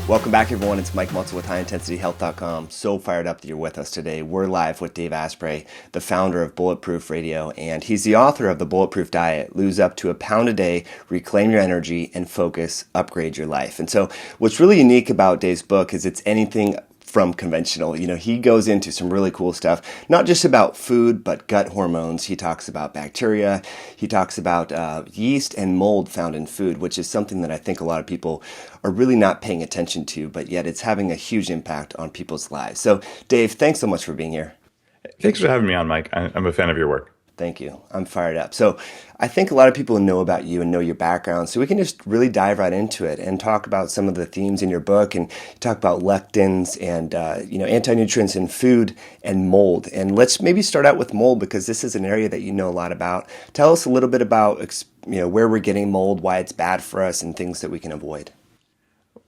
Welcome back, everyone. It's Mike Munson with HighIntensityHealth.com. So fired up that you're with us today. We're live with Dave Asprey, the founder of Bulletproof Radio, and he's the author of the Bulletproof Diet. Lose up to a pound a day, reclaim your energy, and focus, upgrade your life. And so what's really unique about Dave's book is it's anything from conventional. You know, he goes into some really cool stuff, not just about food, but gut hormones. He talks about bacteria. He talks about yeast and mold found in food, which is something that I think a lot of people are really not paying attention to, but yet it's having a huge impact on people's lives. So, Dave, thanks so much for being here. Thanks for having me on, Mike. I'm a fan of your work. Thank you. I'm fired up. So I think a lot of people know about you and know your background, so we can just really dive right into it and talk about some of the themes in your book, and talk about lectins and anti-nutrients in food and mold. And let's maybe start out with mold, because this is an area that you know a lot about. Tell us a little bit about where we're getting mold, why it's bad for us, and things that we can avoid.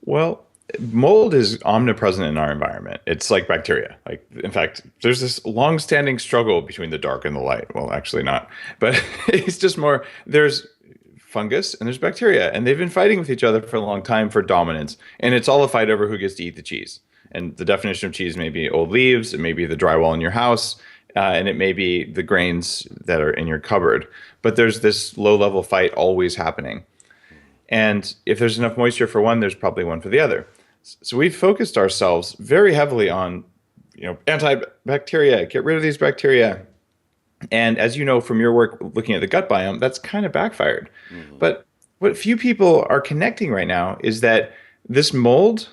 Well, mold is omnipresent in our environment. It's like bacteria. In fact, there's this long-standing struggle between the dark and the light. Well, actually not, but it's just more, there's fungus and there's bacteria, and they've been fighting with each other for a long time for dominance. And it's all a fight over who gets to eat the cheese. And the definition of cheese may be old leaves, it may be the drywall in your house, and it may be the grains that are in your cupboard. But there's this low-level fight always happening. And if there's enough moisture for one, there's probably one for the other. So we've focused ourselves very heavily on, antibacteria, get rid of these bacteria. And as you know from your work looking at the gut biome, that's kind of backfired. Mm-hmm. But what few people are connecting right now is that this mold,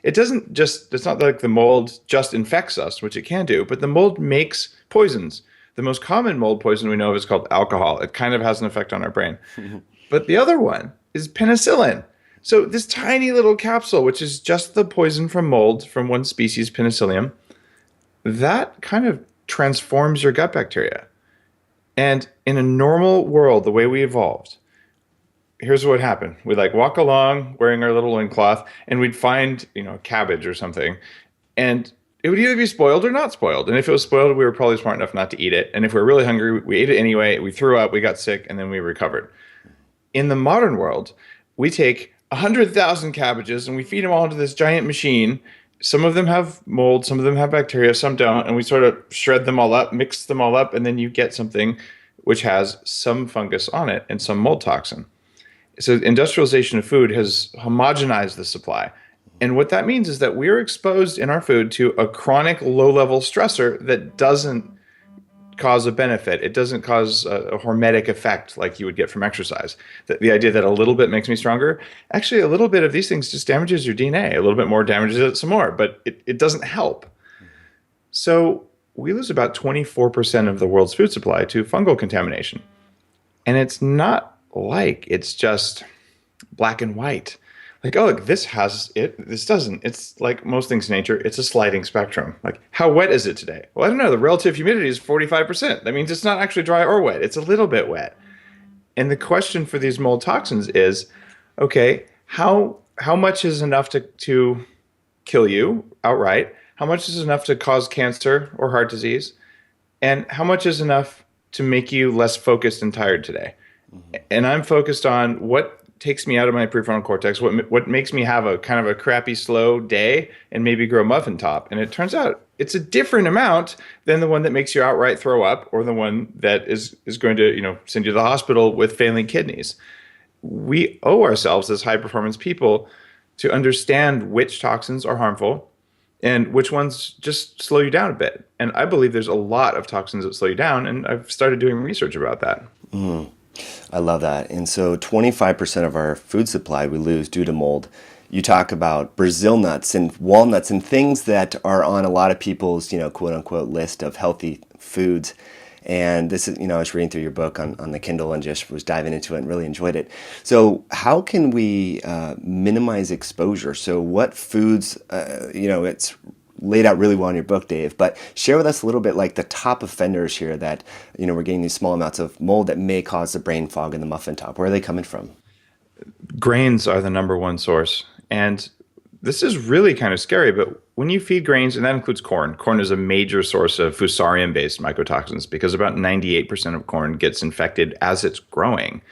it's not like the mold just infects us, which it can do, but the mold makes poisons. The most common mold poison we know of is called alcohol. It kind of has an effect on our brain. Mm-hmm. But the other one is penicillin. So this tiny little capsule, which is just the poison from mold from one species, penicillium, that kind of transforms your gut bacteria. And in a normal world, the way we evolved, here's what happened. We'd walk along wearing our little loincloth, and we'd find, a cabbage or something, and it would either be spoiled or not spoiled. And if it was spoiled, we were probably smart enough not to eat it. And if we were really hungry, we ate it anyway. We threw up, we got sick, and then we recovered. In the modern world, we take 100,000 cabbages and we feed them all into this giant machine. Some of them have mold, some of them have bacteria, some don't. And we sort of shred them all up, mix them all up, and then you get something which has some fungus on it and some mold toxin. So industrialization of food has homogenized the supply. And what that means is that we're exposed in our food to a chronic low-level stressor that doesn't cause a benefit. It doesn't cause a hormetic effect like you would get from exercise. The idea that a little bit makes me stronger, actually a little bit of these things just damages your DNA. A little bit more damages it some more, but it doesn't help. So we lose about 24% of the world's food supply to fungal contamination. And it's not it's just black and white. Look, this has it, this doesn't. It's like most things in nature, it's a sliding spectrum. How wet is it today? Well, I don't know. The relative humidity is 45%. That means it's not actually dry or wet. It's a little bit wet. And the question for these mold toxins is, okay, how much is enough to kill you outright? How much is enough to cause cancer or heart disease? And how much is enough to make you less focused and tired today? Mm-hmm. And I'm focused on what takes me out of my prefrontal cortex, what makes me have a kind of a crappy, slow day and maybe grow muffin top. And it turns out it's a different amount than the one that makes you outright throw up, or the one that is going to send you to the hospital with failing kidneys. We owe ourselves as high performance people to understand which toxins are harmful and which ones just slow you down a bit. And I believe there's a lot of toxins that slow you down, and I've started doing research about that. Mm. I love that. And so 25% of our food supply we lose due to mold. You talk about Brazil nuts and walnuts and things that are on a lot of people's, quote unquote list of healthy foods. And this is, I was reading through your book on the Kindle and just was diving into it and really enjoyed it. So how can we minimize exposure? So what foods, it's laid out really well in your book, Dave, but share with us a little bit the top offenders here that, we're getting these small amounts of mold that may cause the brain fog in the muffin top. Where are they coming from? Grains are the number one source. And this is really kind of scary, but when you feed grains, and that includes corn is a major source of fusarium-based mycotoxins because about 98% of corn gets infected as it's growing.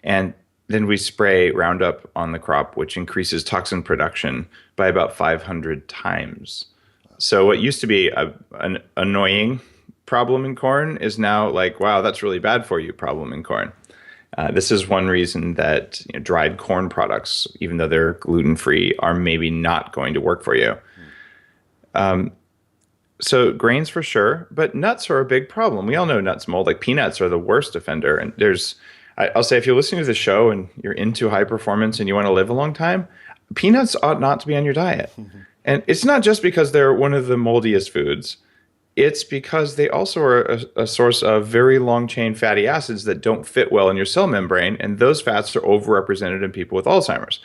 And then we spray Roundup on the crop, which increases toxin production by about 500 times. So what used to be an annoying problem in corn is now like, wow, that's really bad for you problem in corn. This is one reason that dried corn products, even though they're gluten-free, are maybe not going to work for you. So grains for sure, but nuts are a big problem. We all know nuts mold. Like peanuts are the worst offender. And I'll say if you're listening to the show and you're into high performance and you want to live a long time, peanuts ought not to be on your diet. And it's not just because they're one of the moldiest foods. It's because they also are a source of very long chain fatty acids that don't fit well in your cell membrane. And those fats are overrepresented in people with Alzheimer's.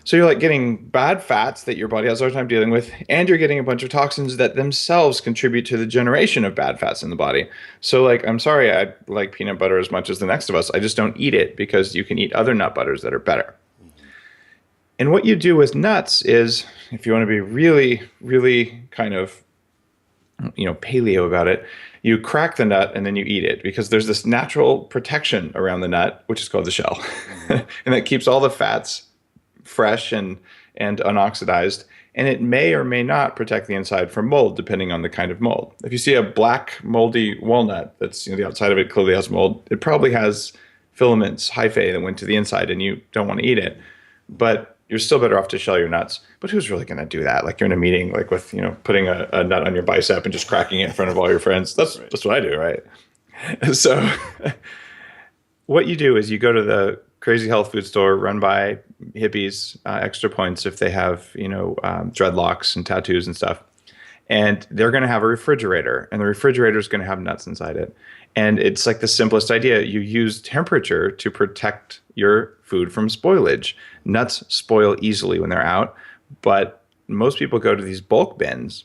So you're like getting bad fats that your body has a hard time dealing with, and you're getting a bunch of toxins that themselves contribute to the generation of bad fats in the body. So like, I'm sorry, I like peanut butter as much as the next of us. I just don't eat it because you can eat other nut butters that are better. And what you do with nuts is, if you want to be really, really kind of, paleo about it, you crack the nut and then you eat it because there's this natural protection around the nut, which is called the shell. And that keeps all the fats fresh and unoxidized, and it may or may not protect the inside from mold depending on the kind of mold. If you see a black moldy walnut that's the outside of it clearly has mold, it probably has filaments, hyphae that went to the inside and you don't want to eat it. But you're still better off to shell your nuts. But who's really going to do that? Like you're in a meeting like with putting a nut on your bicep and just cracking it in front of all your friends. That's what I do, right? So what you do is you go to the crazy health food store run by hippies, extra points if they have, dreadlocks and tattoos and stuff. And they're going to have a refrigerator, and the refrigerator is going to have nuts inside it. And it's like the simplest idea. You use temperature to protect your food from spoilage. Nuts spoil easily when they're out, but most people go to these bulk bins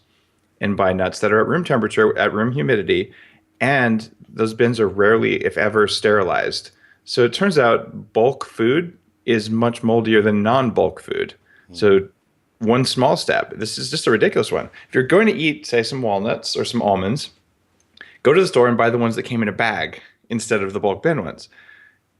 and buy nuts that are at room temperature, at room humidity, and those bins are rarely, if ever, sterilized. So it turns out bulk food is much moldier than non-bulk food. So one small step, this is just a ridiculous one. If you're going to eat, say, some walnuts or some almonds, go to the store and buy the ones that came in a bag instead of the bulk bin ones.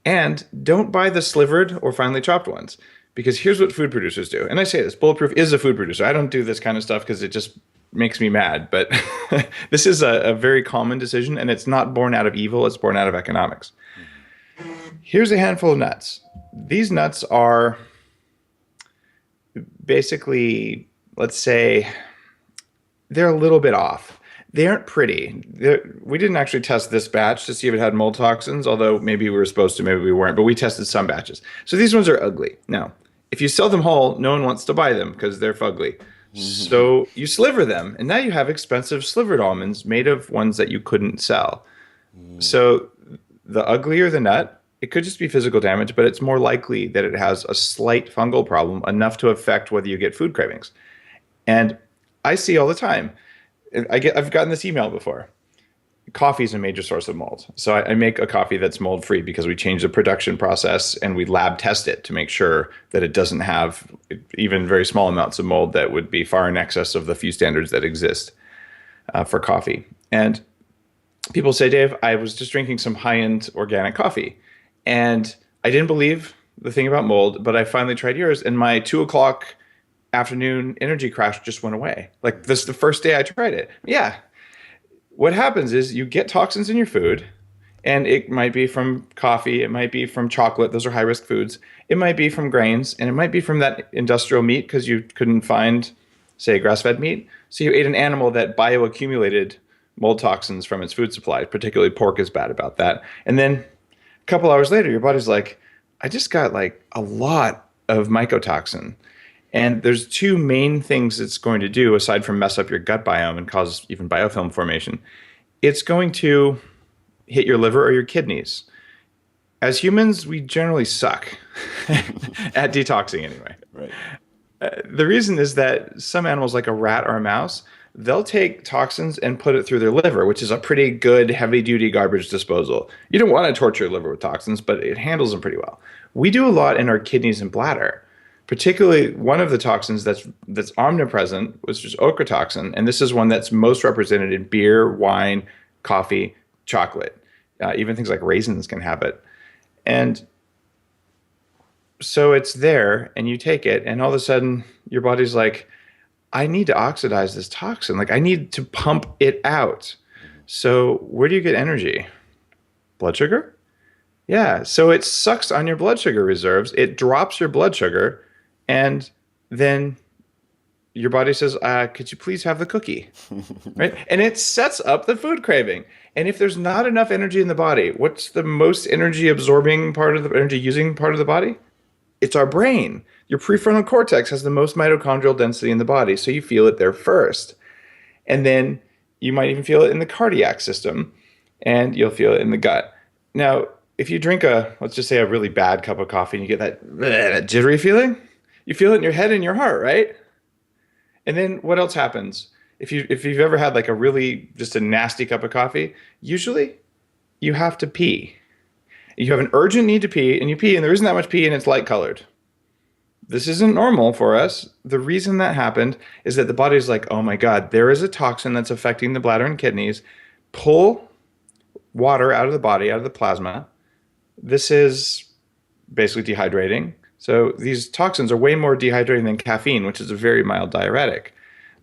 And don't buy the slivered or finely chopped ones, because here's what food producers do. And I say this, Bulletproof is a food producer. I don't do this kind of stuff because it just makes me mad. But this is a very common decision, and it's not born out of evil. It's born out of economics. Here's a handful of nuts. These nuts are basically, let's say, they're a little bit off. They aren't pretty. We didn't actually test this batch to see if it had mold toxins, although maybe we were supposed to, maybe we weren't, but we tested some batches. So these ones are ugly. Now, if you sell them whole, no one wants to buy them because they're fugly. So you sliver them, and now you have expensive slivered almonds made of ones that you couldn't sell. So the uglier the nut, it could just be physical damage, but it's more likely that it has a slight fungal problem, enough to affect whether you get food cravings. And I see all the time, I've gotten this email before. Coffee is a major source of mold. So I make a coffee that's mold free because we change the production process and we lab test it to make sure that it doesn't have even very small amounts of mold that would be far in excess of the few standards that exist for coffee. And people say, Dave, I was just drinking some high-end organic coffee and I didn't believe the thing about mold, but I finally tried yours and my 2:00 afternoon energy crash just went away. Like this is the first day I tried it. Yeah. What happens is you get toxins in your food, and it might be from coffee, it might be from chocolate, those are high-risk foods, it might be from grains, and it might be from that industrial meat because you couldn't find, say, grass-fed meat. So you ate an animal that bioaccumulated mold toxins from its food supply, particularly pork is bad about that. And then a couple hours later, your body's like, I just got like a lot of mycotoxin. And there's two main things it's going to do aside from mess up your gut biome and cause even biofilm formation. It's going to hit your liver or your kidneys. As humans, we generally suck at detoxing anyway. Right. The reason is that some animals like a rat or a mouse, they'll take toxins and put it through their liver, which is a pretty good heavy-duty garbage disposal. You don't want to torture your liver with toxins, but it handles them pretty well. We do a lot in our kidneys and bladder. Particularly one of the toxins that's omnipresent, which is ochratoxin, and this is one that's most represented in beer, wine, coffee, chocolate. Even things like raisins can have it. And So it's there and you take it and all of a sudden your body's like, I need to oxidize this toxin. Like I need to pump it out. So where do you get energy? Blood sugar? Yeah. So it sucks on your blood sugar reserves. It drops your blood sugar. And then your body says, could you please have the cookie? Right? And it sets up the food craving. And if there's not enough energy in the body, what's the most energy absorbing part of the energy using part of the body? It's our brain. Your prefrontal cortex has the most mitochondrial density in the body. So you feel it there first. And then you might even feel it in the cardiac system and you'll feel it in the gut. Now, if you drink let's just say a really bad cup of coffee and you get that jittery feeling, you feel it in your head and your heart, right? And then what else happens? If you've ever had like just a nasty cup of coffee, usually you have to pee. You have an urgent need to pee and you pee and there isn't that much pee and it's light colored. This isn't normal for us. The reason that happened is that the body's like, oh my God, there is a toxin that's affecting the bladder and kidneys. Pull water out of the body, out of the plasma. This is basically dehydrating. So these toxins are way more dehydrating than caffeine, which is a very mild diuretic.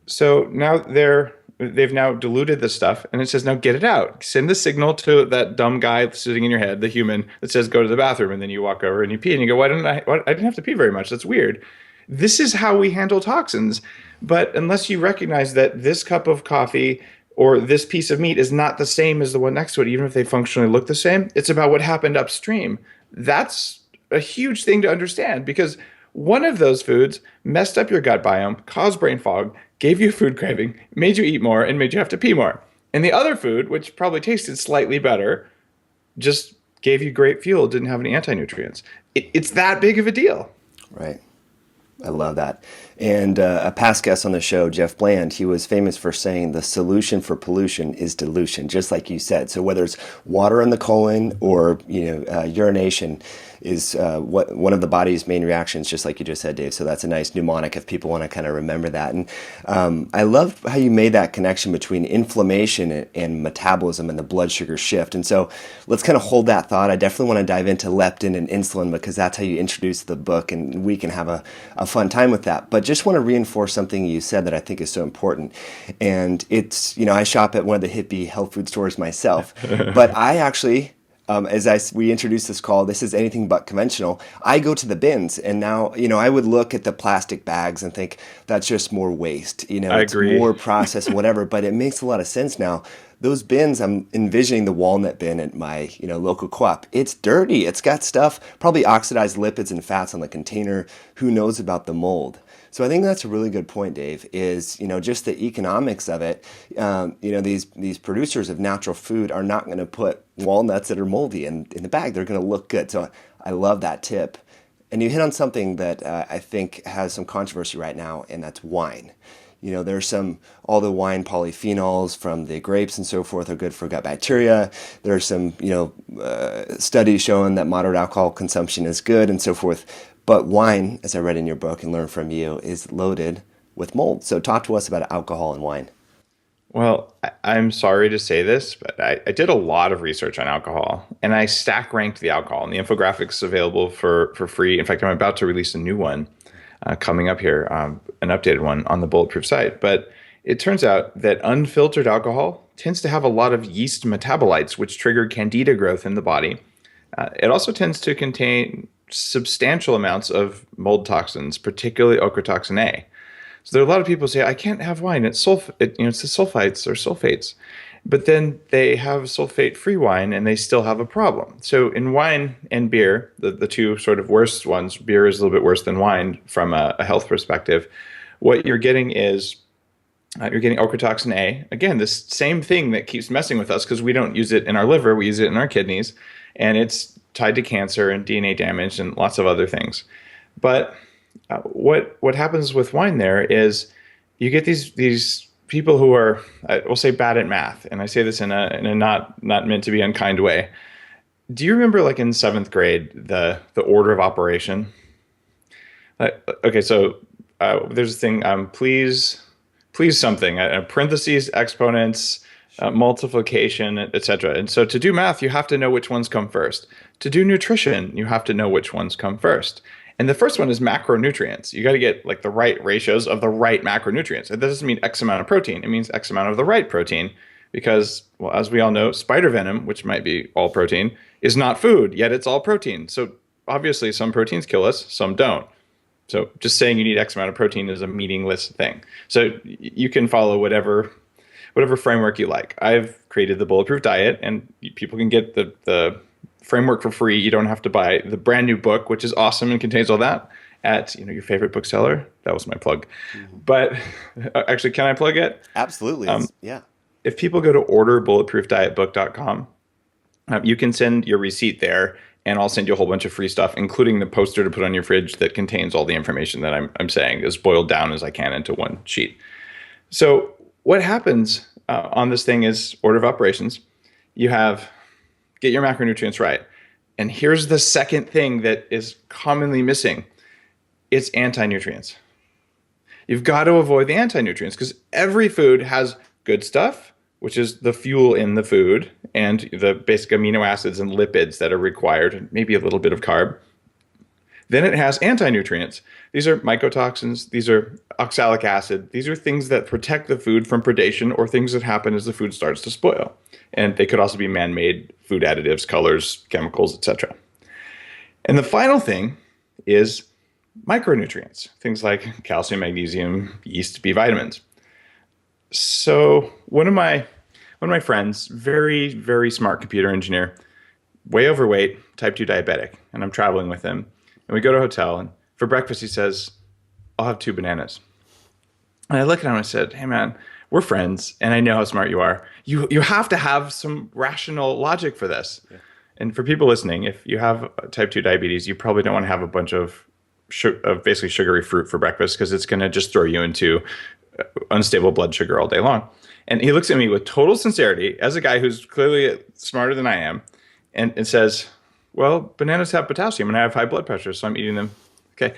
So now they've now diluted this stuff and it says, now get it out. Send the signal to that dumb guy sitting in your head, the human that says, go to the bathroom. And then you walk over and you pee and you go, I didn't have to pee very much. That's weird. This is how we handle toxins. But unless you recognize that this cup of coffee or this piece of meat is not the same as the one next to it, even if they functionally look the same, it's about what happened upstream. That's a huge thing to understand because one of those foods messed up your gut biome, caused brain fog, gave you food craving, made you eat more, and made you have to pee more. And the other food, which probably tasted slightly better, just gave you great fuel, didn't have any anti-nutrients. It's that big of a deal. Right. I love that. And a past guest on the show, Jeff Bland, he was famous for saying the solution for pollution is dilution, just like you said. So whether it's water in the colon or urination is one of the body's main reactions, just like you just said, Dave. So that's a nice mnemonic if people want to kind of remember that. And I love how you made that connection between inflammation and metabolism and the blood sugar shift. And so let's kind of hold that thought. I definitely want to dive into leptin and insulin because that's how you introduce the book, and we can have a fun time with that. But just want to reinforce something you said that I think is so important. And it's, I shop at one of the hippie health food stores myself, but I actually, we introduced this call, this is anything but conventional. I go to the bins and now, I would look at the plastic bags and think that's just more waste, I it's agree. more processed and whatever, but it makes a lot of sense now. Those bins, I'm envisioning the walnut bin at my, local co-op. It's dirty. It's got stuff, probably oxidized lipids and fats on the container. Who knows about the mold? So I think that's a really good point, Dave, is, just the economics of it. These producers of natural food are not going to put walnuts that are moldy in the bag. They're going to look good. So I love that tip. And you hit on something that I think has some controversy right now, and that's wine. There's all the wine polyphenols from the grapes and so forth are good for gut bacteria. There's some, studies showing that moderate alcohol consumption is good and so forth. But wine, as I read in your book and learned from you, is loaded with mold. So talk to us about alcohol and wine. Well, I'm sorry to say this, but I did a lot of research on alcohol, and I stack ranked the alcohol. And the infographic's available for free. In fact, I'm about to release a new one coming up here, an updated one on the Bulletproof site. But it turns out that unfiltered alcohol tends to have a lot of yeast metabolites, which trigger candida growth in the body. It also tends to contain substantial amounts of mold toxins, particularly ochratoxin A. So there are a lot of people who say, I can't have wine. It's the sulfites or sulfates. But then they have sulfate-free wine and they still have a problem. So in wine and beer, the two sort of worst ones, beer is a little bit worse than wine from a health perspective. What you're getting is you're getting ochratoxin A. Again, this same thing that keeps messing with us because we don't use it in our liver, we use it in our kidneys. And it's tied to cancer and DNA damage and lots of other things. But what happens with wine there is you get these people who are, we'll say, bad at math, and I say this in a not meant to be unkind way. Do you remember, like in 7th grade, the order of operation? Okay, so there's a thing, please something, parentheses, exponents, multiplication, etc. And so to do math, you have to know which ones come first. To do nutrition, you have to know which ones come first. And the first one is macronutrients. You got to get like the right ratios of the right macronutrients. It doesn't mean X amount of protein. It means X amount of the right protein because, well, as we all know, spider venom, which might be all protein, is not food, yet it's all protein. So obviously some proteins kill us, some don't. So just saying you need X amount of protein is a meaningless thing. So you can follow whatever framework you like. I've created the Bulletproof diet, and people can get the framework for free. You don't have to buy the brand new book, which is awesome and contains all that, at your favorite bookseller. That was my plug. Mm-hmm. But actually, can I plug it? Absolutely. Yeah. If people go to orderbulletproofdietbook.com, you can send your receipt there, and I'll send you a whole bunch of free stuff, including the poster to put on your fridge that contains all the information that I'm saying, as boiled down as I can into one sheet. So what happens on this thing is order of operations. You have get your macronutrients right. And here's the second thing that is commonly missing. It's anti-nutrients. You've got to avoid the anti-nutrients because every food has good stuff, which is the fuel in the food and the basic amino acids and lipids that are required, and maybe a little bit of carb. Then it has anti-nutrients. These are mycotoxins. These are oxalic acid. These are things that protect the food from predation or things that happen as the food starts to spoil. And they could also be man-made food additives, colors, chemicals, etc. And the final thing is micronutrients, things like calcium, magnesium, yeast, B vitamins. So one of my friends, very, very smart computer engineer, way overweight, type 2 diabetic, and I'm traveling with him. And we go to a hotel, and for breakfast he says, I'll have 2 bananas. And I look at him and I said, hey man, we're friends, and I know how smart you are. You have to have some rational logic for this. Yeah. And for people listening, if you have type 2 diabetes, you probably don't want to have a bunch of basically sugary fruit for breakfast because it's going to just throw you into unstable blood sugar all day long. And he looks at me with total sincerity, as a guy who's clearly smarter than I am, and says, well, bananas have potassium and I have high blood pressure, so I'm eating them. Okay.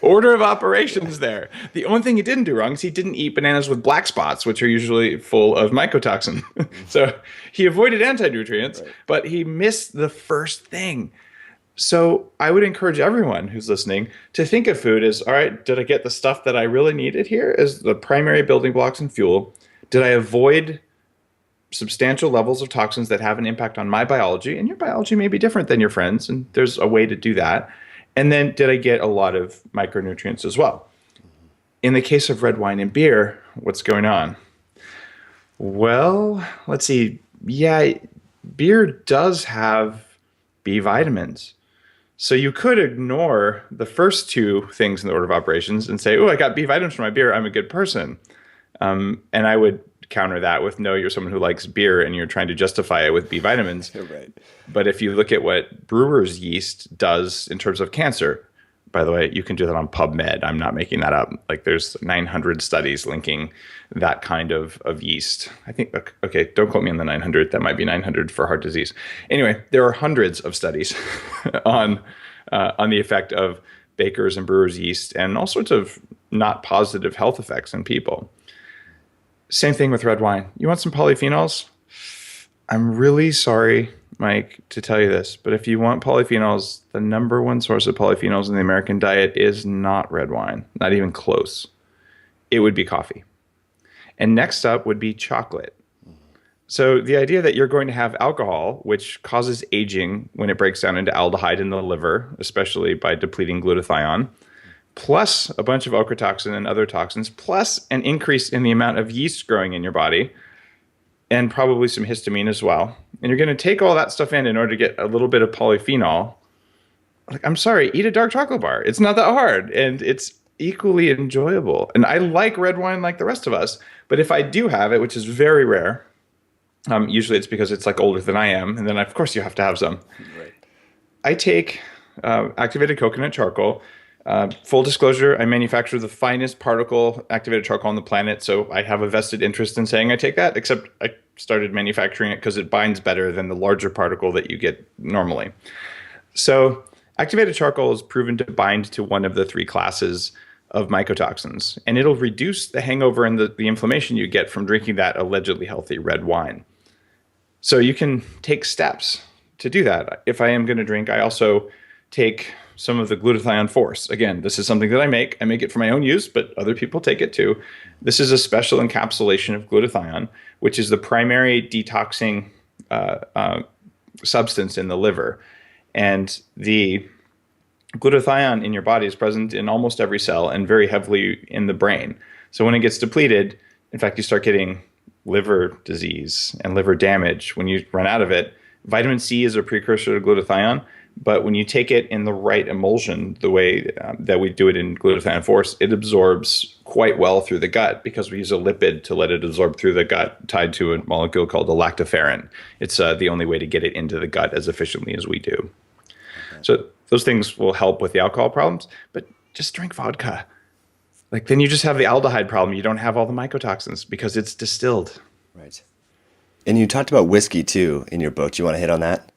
Order of operations there. The only thing he didn't do wrong is he didn't eat bananas with black spots, which are usually full of mycotoxin. So he avoided anti-nutrients, right, but he missed the first thing. So I would encourage everyone who's listening to think of food as, all right, did I get the stuff that I really needed here as the primary building blocks and fuel? Did I avoid substantial levels of toxins that have an impact on my biology? And your biology may be different than your friends, and there's a way to do that. And then did I get a lot of micronutrients as well? In the case of red wine and beer, what's going on? Well, let's see. Yeah, beer does have B vitamins. So you could ignore the first 2 things in the order of operations and say, oh, I got B vitamins from my beer, I'm a good person. And I would counter that with, no, you're someone who likes beer and you're trying to justify it with B vitamins. Right. But if you look at what brewer's yeast does in terms of cancer, by the way, you can do that on PubMed. I'm not making that up. Like there's 900 studies linking that kind of yeast. I think, okay, don't quote me on the 900. That might be 900 for heart disease. Anyway, there are hundreds of studies on the effect of baker's and brewer's yeast and all sorts of not positive health effects in people. Same thing with red wine. You want some polyphenols? I'm really sorry, Mike, to tell you this, but if you want polyphenols, the number one source of polyphenols in the American diet is not red wine, not even close. It would be coffee. And next up would be chocolate. So the idea that you're going to have alcohol, which causes aging when it breaks down into aldehyde in the liver, especially by depleting glutathione, plus a bunch of ochratoxin and other toxins, plus an increase in the amount of yeast growing in your body, and probably some histamine as well. And you're going to take all that stuff in order to get a little bit of polyphenol. Like, I'm sorry, eat a dark chocolate bar. It's not that hard, and it's equally enjoyable. And I like red wine like the rest of us, but if I do have it, which is very rare, usually it's because it's like older than I am, and then of course you have to have some. Right. I take activated coconut charcoal. Full disclosure, I manufacture the finest particle activated charcoal on the planet, so I have a vested interest in saying I take that, except I started manufacturing it because it binds better than the larger particle that you get normally. So activated charcoal is proven to bind to one of the 3 classes of mycotoxins, and it'll reduce the hangover and the inflammation you get from drinking that allegedly healthy red wine. So you can take steps to do that. If I am going to drink, I also take some of the glutathione force. Again, this is something that I make. I make it for my own use, but other people take it too. This is a special encapsulation of glutathione, which is the primary detoxing substance in the liver. And the glutathione in your body is present in almost every cell and very heavily in the brain. So when it gets depleted, in fact, you start getting liver disease and liver damage when you run out of it. Vitamin C is a precursor to glutathione, but when you take it in the right emulsion, the way that we do it in glutathione force, it absorbs quite well through the gut because we use a lipid to let it absorb through the gut tied to a molecule called the lactoferrin. It's the only way to get it into the gut as efficiently as we do. Okay. So those things will help with the alcohol problems, but just drink vodka. Like then you just have the aldehyde problem. You don't have all the mycotoxins because it's distilled. Right. And you talked about whiskey too in your book. Do you want to hit on that?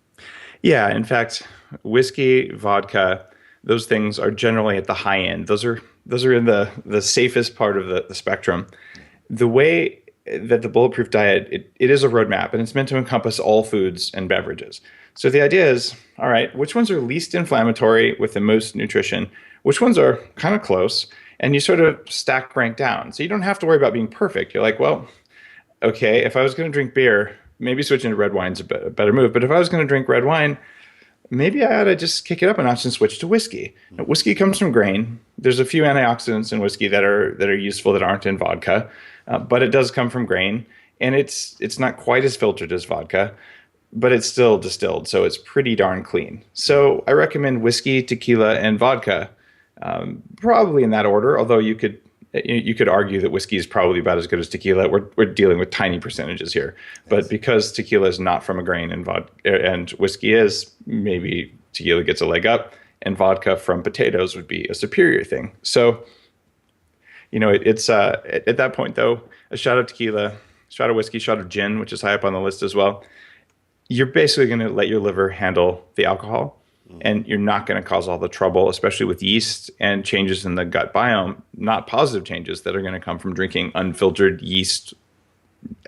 Yeah. In fact, whiskey, vodka, those things are generally at the high end. Those are in the safest part of the spectrum. The way that the Bulletproof diet, it is a roadmap, and it's meant to encompass all foods and beverages. So the idea is, all right, which ones are least inflammatory with the most nutrition? Which ones are kind of close? And you sort of stack rank down. So you don't have to worry about being perfect. You're like, well, okay, if I was going to drink beer, maybe switching to red wine's a better move. But if I was going to drink red wine, maybe I ought to just kick it up a notch and switch to whiskey. Now, whiskey comes from grain. There's a few antioxidants in whiskey that are useful that aren't in vodka, but it does come from grain, and it's not quite as filtered as vodka, but it's still distilled, so it's pretty darn clean. So I recommend whiskey, tequila, and vodka, probably in that order. Although you could argue that whiskey is probably about as good as tequila. We're dealing with tiny percentages here, but because tequila is not from a grain and whiskey is, maybe tequila gets a leg up, and vodka from potatoes would be a superior thing. So, it's at that point though, a shot of tequila, shot of whiskey, shot of gin, which is high up on the list as well. You're basically going to let your liver handle the alcohol. And you're not going to cause all the trouble, especially with yeast and changes in the gut biome, not positive changes that are going to come from drinking unfiltered yeast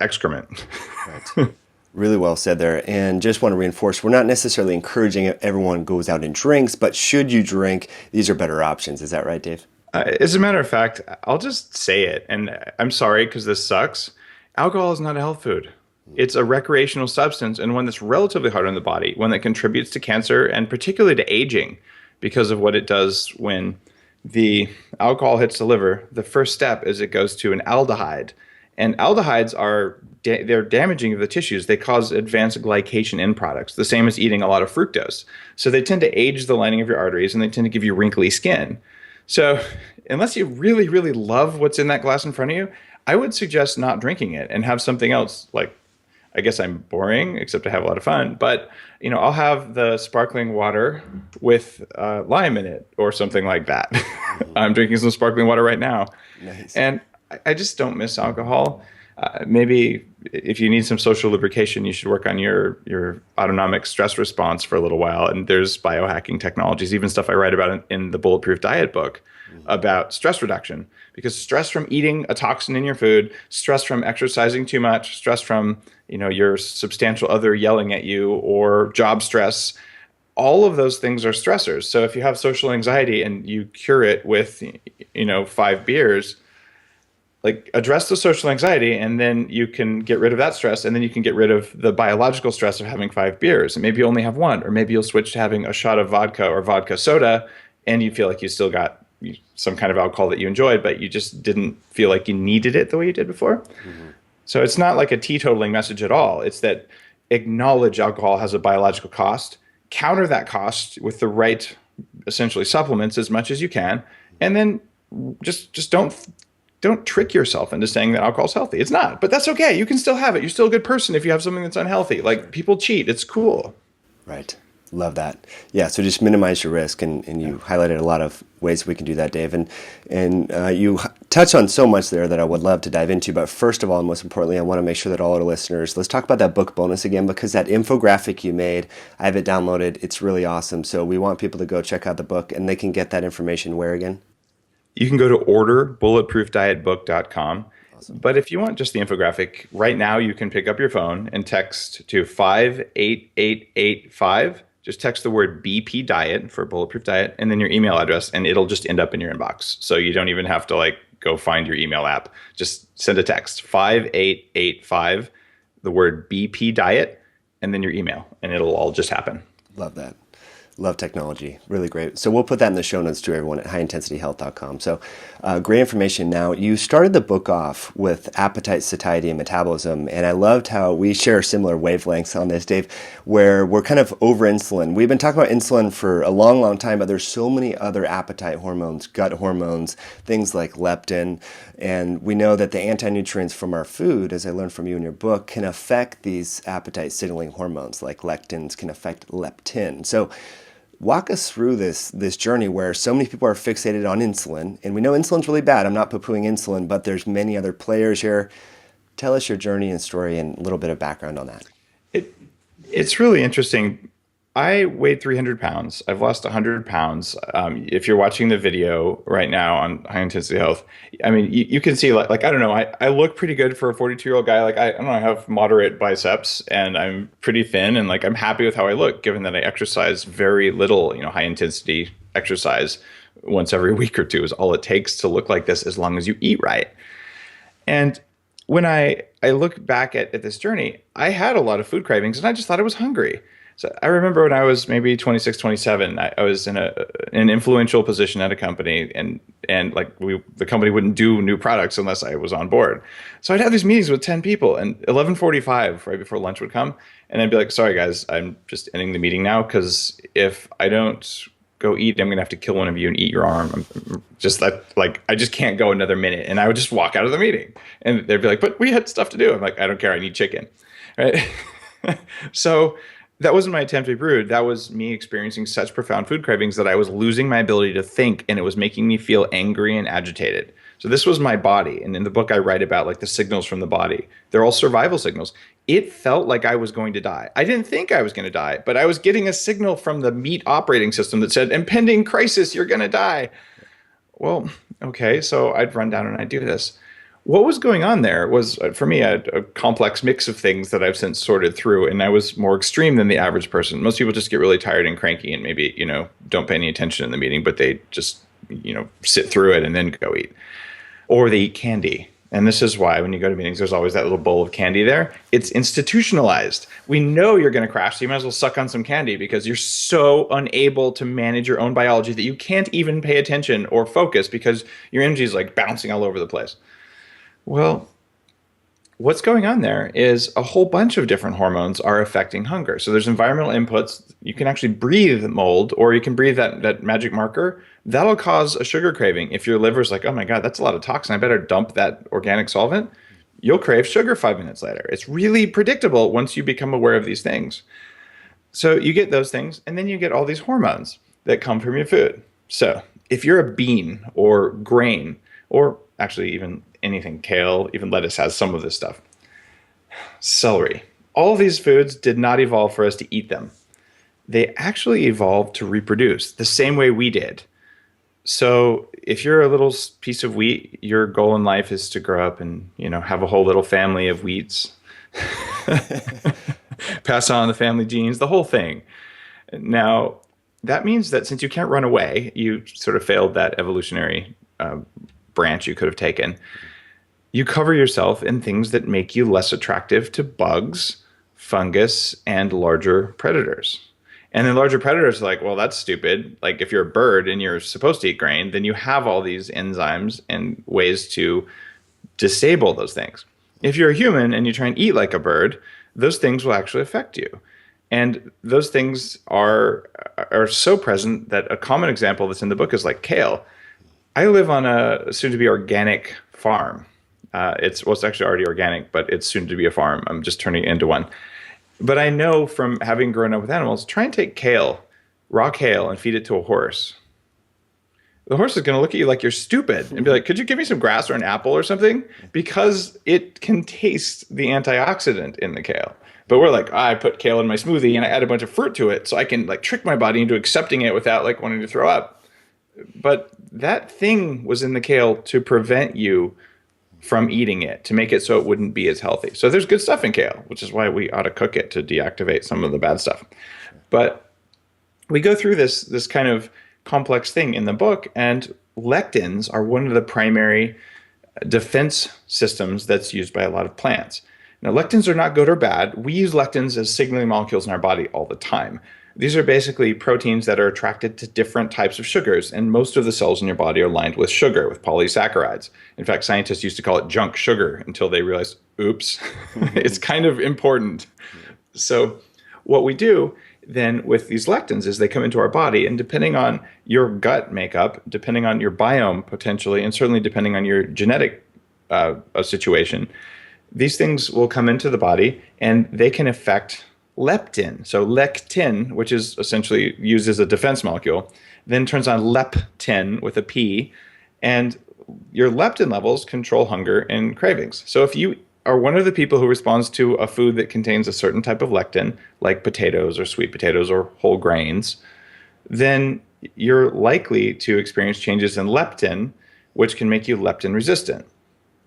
excrement. Right. Really well said there. And just want to reinforce, we're not necessarily encouraging everyone goes out and drinks, but should you drink, these are better options. Is that right, Dave? As a matter of fact, I'll just say it. And I'm sorry because this sucks. Alcohol is not a health food. It's a recreational substance and one that's relatively hard on the body, one that contributes to cancer and particularly to aging because of what it does when the alcohol hits the liver. The first step is it goes to an aldehyde. And aldehydes they're damaging of the tissues. They cause advanced glycation end products, the same as eating a lot of fructose. So they tend to age the lining of your arteries and they tend to give you wrinkly skin. So unless you really, really love what's in that glass in front of you, I would suggest not drinking it and have something else. Like, I guess I'm boring, except I have a lot of fun. But I'll have the sparkling water with lime in it or something like that. I'm drinking some sparkling water right now. Nice. And I just don't miss alcohol. Maybe if you need some social lubrication, you should work on your autonomic stress response for a little while. And there's biohacking technologies, even stuff I write about in the Bulletproof diet book about stress reduction. Because stress from eating a toxin in your food, stress from exercising too much, stress from your substantial other yelling at you, or job stress, all of those things are stressors. So if you have social anxiety and you cure it with 5 beers, like address the social anxiety, and then you can get rid of that stress, and then you can get rid of the biological stress of having 5 beers. And maybe you only have one, or maybe you'll switch to having a shot of vodka or vodka soda, and you feel like you still got some kind of alcohol that you enjoyed, but you just didn't feel like you needed it the way you did before. Mm-hmm. So it's not like a teetotaling message at all. It's that acknowledge alcohol has a biological cost, counter that cost with the right, essentially, supplements as much as you can, and then just don't trick yourself into saying that alcohol's healthy. It's not, but that's okay. You can still have it. You're still a good person if you have something that's unhealthy. Like, people cheat. It's cool. Right. Love that. Yeah, so just minimize your risk, and you highlighted a lot of ways we can do that, Dave. And you touched on so much there that I would love to dive into. But first of all, and most importantly, I want to make sure that all our listeners, let's talk about that book bonus again, because that infographic you made, I have it downloaded. It's really awesome. So we want people to go check out the book, and they can get that information where again? You can go to order bulletproofdietbook.com. Awesome. But if you want just the infographic, right now you can pick up your phone and text to 58885 just text the word BP diet for Bulletproof diet, and then your email address, and it'll just end up in your inbox. So you don't even have to like go find your email app. Just send a text 5885, the word BP diet, and then your email, and it'll all just happen. Love that. Love technology. Really great. So we'll put that in the show notes to everyone at highintensityhealth.com. So great information. Now, you started the book off with appetite, satiety, and metabolism. And I loved how we share similar wavelengths on this, Dave, where we're kind of over insulin. We've been talking about insulin for a long, long time, but there's so many other appetite hormones, gut hormones, things like leptin. And we know that the anti-nutrients from our food, as I learned from you in your book, can affect these appetite signaling hormones, like lectins can affect leptin. So walk us through this journey where so many people are fixated on insulin, and we know insulin's really bad. I'm not poo-pooing insulin, but there's many other players here. Tell us your journey and story and a little bit of background on that. It's really interesting. I weighed 300 pounds. I've lost 100 pounds. If you're watching the video right now on High Intensity Health, I mean, you can see like I don't know, I look pretty good for a 42-year-old guy. Like I don't know, I have moderate biceps and I'm pretty thin, and like I'm happy with how I look, given that I exercise very little. High intensity exercise once every week or two is all it takes to look like this, as long as you eat right. And when I look back at this journey, I had a lot of food cravings, and I just thought I was hungry. So I remember when I was maybe 26, 27, I was in an influential position at a company, and like the company wouldn't do new products unless I was on board. So I'd have these meetings with 10 people, and 11:45, right before lunch would come, and I'd be like, sorry guys, I'm just ending the meeting now, because if I don't go eat, I'm gonna have to kill one of you and eat your arm. I'm just like, I just can't go another minute. And I would just walk out of the meeting, and they'd be like, but we had stuff to do. I'm like, I don't care, I need chicken, right? So that wasn't my attempt to be rude. That was me experiencing such profound food cravings that I was losing my ability to think, and it was making me feel angry and agitated. So this was my body. And in the book, I write about like the signals from the body. They're all survival signals. It felt like I was going to die. I didn't think I was going to die, but I was getting a signal from the meat operating system that said, impending crisis, you're going to die. Well, okay. So I'd run down and I'd do this. What was going on there was, for me, a complex mix of things that I've since sorted through, and I was more extreme than the average person. Most people just get really tired and cranky and maybe, don't pay any attention in the meeting, but they just, sit through it and then go eat. Or they eat candy. And this is why when you go to meetings, there's always that little bowl of candy there. It's institutionalized. We know you're going to crash, so you might as well suck on some candy, because you're so unable to manage your own biology that you can't even pay attention or focus, because your energy is like bouncing all over the place. Well, what's going on there is a whole bunch of different hormones are affecting hunger. So there's environmental inputs. You can actually breathe mold, or you can breathe that magic marker. That'll cause a sugar craving. If your liver's like, oh my God, that's a lot of toxin, I better dump that organic solvent, you'll crave sugar 5 minutes later. It's really predictable once you become aware of these things. So you get those things, and then you get all these hormones that come from your food. So if you're a bean or grain, or actually even anything, kale, even lettuce has some of this stuff. Celery. All these foods did not evolve for us to eat them. They actually evolved to reproduce the same way we did. So if you're a little piece of wheat, your goal in life is to grow up and, have a whole little family of wheats, pass on the family genes, the whole thing. Now, that means that since you can't run away, you sort of failed that evolutionary branch you could have taken. You cover yourself in things that make you less attractive to bugs, fungus, and larger predators. And then larger predators are like, well, that's stupid. Like if you're a bird and you're supposed to eat grain, then you have all these enzymes and ways to disable those things. If you're a human and you try and eat like a bird, those things will actually affect you. And those things are so present that a common example that's in the book is like kale. I live on a soon-to-be organic farm. It's actually already organic, but it's soon to be a farm. I'm just turning it into one. But I know from having grown up with animals, try and take raw kale, and feed it to a horse. The horse is going to look at you like you're stupid and be like, could you give me some grass or an apple or something? Because it can taste the antioxidant in the kale. But we're like, I put kale in my smoothie and I add a bunch of fruit to it so I can like trick my body into accepting it without like wanting to throw up. But that thing was in the kale to prevent you from eating it, to make it so it wouldn't be as healthy. So there's good stuff in kale, which is why we ought to cook it to deactivate some of the bad stuff. But we go through this kind of complex thing in the book, and lectins are one of the primary defense systems that's used by a lot of plants. Now, lectins are not good or bad. We use lectins as signaling molecules in our body all the time. These are basically proteins that are attracted to different types of sugars, and most of the cells in your body are lined with sugar, with polysaccharides. In fact, scientists used to call it junk sugar until they realized, oops, it's kind of important. So what we do then with these lectins is they come into our body, and depending on your gut makeup, depending on your biome potentially, and certainly depending on your genetic situation, these things will come into the body and they can affect leptin. So lectin, which is essentially used as a defense molecule, then turns on leptin with a P, and your leptin levels control hunger and cravings. So if you are one of the people who responds to a food that contains a certain type of lectin, like potatoes or sweet potatoes or whole grains, then you're likely to experience changes in leptin, which can make you leptin resistant.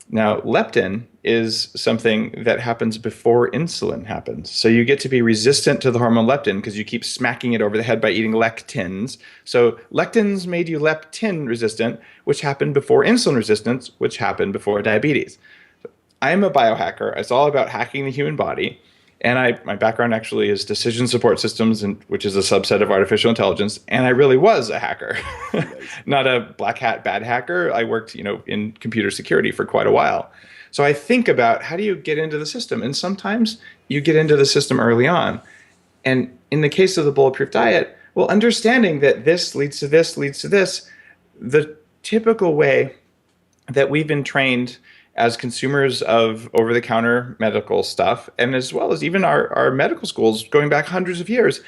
Now, leptin is something that happens before insulin happens. So you get to be resistant to the hormone leptin because you keep smacking it over the head by eating lectins. So lectins made you leptin resistant, which happened before insulin resistance, which happened before diabetes. I'm a biohacker. It's all about hacking the human body. And my background actually is decision support systems, which is a subset of artificial intelligence. And I really was a hacker, not a black hat bad hacker. I worked, in computer security for quite a while. So I think about how do you get into the system? And sometimes you get into the system early on. And in the case of the Bulletproof diet, well, understanding that this leads to this, leads to this, the typical way that we've been trained as consumers of over-the-counter medical stuff, and as well as even our medical schools going back hundreds of years,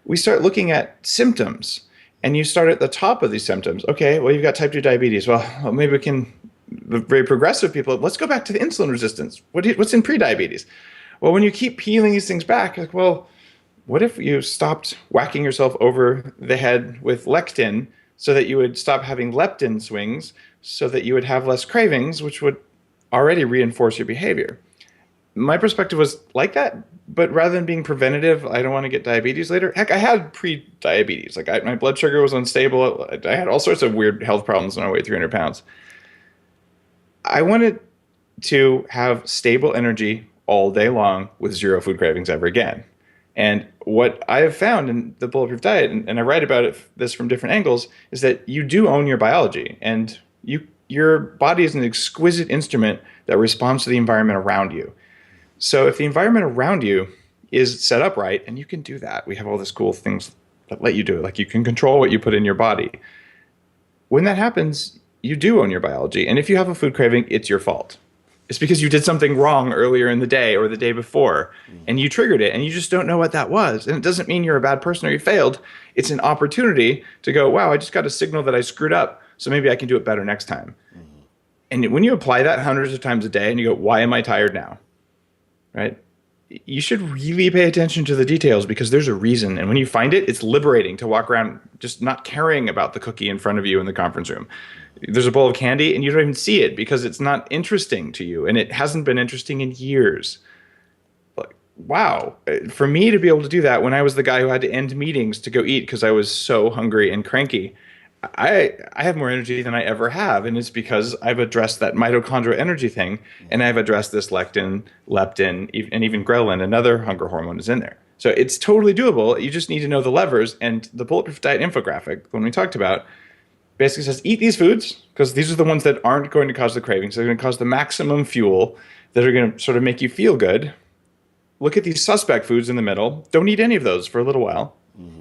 we start looking at symptoms. And you start at the top of these symptoms. Okay, well, you've got type 2 diabetes. Well, maybe we can, the very progressive people, let's go back to the insulin resistance. What's in pre-diabetes? Well, when you keep peeling these things back, like, well, what if you stopped whacking yourself over the head with lectin so that you would stop having leptin swings, so that you would have less cravings, which would already reinforce your behavior? My perspective was like that, but rather than being preventative, I don't want to get diabetes later. Heck, I had pre-diabetes. Like my blood sugar was unstable. I had all sorts of weird health problems when I weighed 300 pounds. I wanted to have stable energy all day long with zero food cravings ever again. And what I have found in the Bulletproof diet, and I write about this from different angles, is that you do own your biology, and your body is an exquisite instrument that responds to the environment around you. So if the environment around you is set up right, and you can do that, we have all these cool things that let you do it. Like you can control what you put in your body. When that happens, you do own your biology. And if you have a food craving, it's your fault. It's because you did something wrong earlier in the day or the day before, and you triggered it, and you just don't know what that was. And it doesn't mean you're a bad person or you failed. It's an opportunity to go, wow, I just got a signal that I screwed up, so maybe I can do it better next time. And when you apply that hundreds of times a day and you go, why am I tired now? Right? You should really pay attention to the details, because there's a reason. And when you find it, it's liberating to walk around just not caring about the cookie in front of you in the conference room. There's a bowl of candy and you don't even see it because it's not interesting to you, and it hasn't been interesting in years. Like, wow. For me to be able to do that when I was the guy who had to end meetings to go eat because I was so hungry and cranky, I have more energy than I ever have, and it's because I've addressed that mitochondria energy thing, and I've addressed this leptin, and even ghrelin, another hunger hormone, is in there. So it's totally doable. You just need to know the levers. And the Bulletproof diet infographic, when we talked about, basically says eat these foods because these are the ones that aren't going to cause the cravings. They're going to cause the maximum fuel that are going to sort of make you feel good. Look at these suspect foods in the middle. Don't eat any of those for a little while.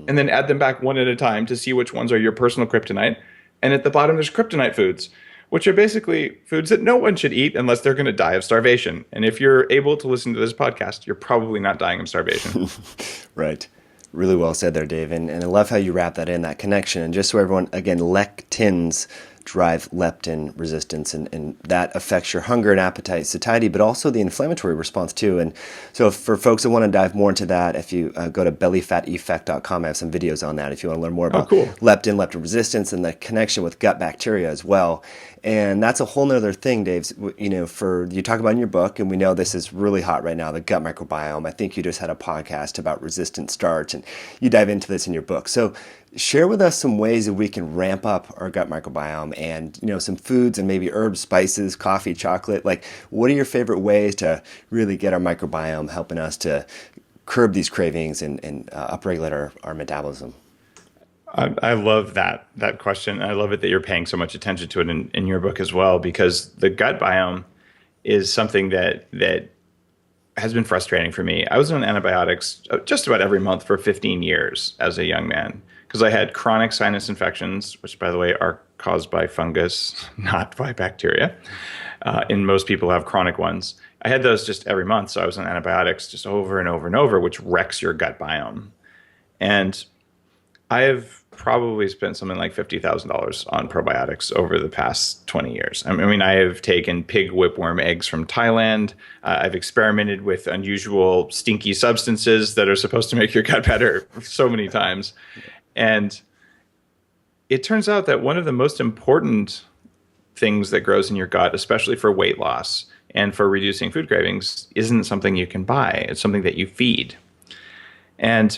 And then add them back one at a time to see which ones are your personal kryptonite. And at the bottom, there's kryptonite foods, which are basically foods that no one should eat unless they're going to die of starvation. And if you're able to listen to this podcast, you're probably not dying of starvation. Right. Really well said there, Dave. And I love how you wrap that in, that connection. And just so everyone, again, lectins, drive leptin resistance, and that affects your hunger and appetite, satiety, but also the inflammatory response too. And so for folks that want to dive more into that, if you go to bellyfateffect.com, I have some videos on that if you want to learn more about leptin resistance, and the connection with gut bacteria as well. And that's a whole nother thing, Dave. You talk about in your book, and we know this is really hot right now, the gut microbiome. I think you just had a podcast about resistant starch, and you dive into this in your book. So share with us some ways that we can ramp up our gut microbiome, and some foods and maybe herbs, spices, coffee, chocolate. Like, what are your favorite ways to really get our microbiome helping us to curb these cravings and upregulate our metabolism? I love that question. I love it that you're paying so much attention to it in your book as well, because the gut biome is something that has been frustrating for me. I was on antibiotics just about every month for 15 years as a young man, because I had chronic sinus infections, which, by the way, are caused by fungus, not by bacteria. And most people have chronic ones. I had those just every month, so I was on antibiotics just over and over and over, which wrecks your gut biome. And I have probably spent something like $50,000 on probiotics over the past 20 years. I mean, I have taken pig whipworm eggs from Thailand. I've experimented with unusual stinky substances that are supposed to make your gut better so many times. And it turns out that one of the most important things that grows in your gut, especially for weight loss and for reducing food cravings, isn't something you can buy. It's something that you feed. And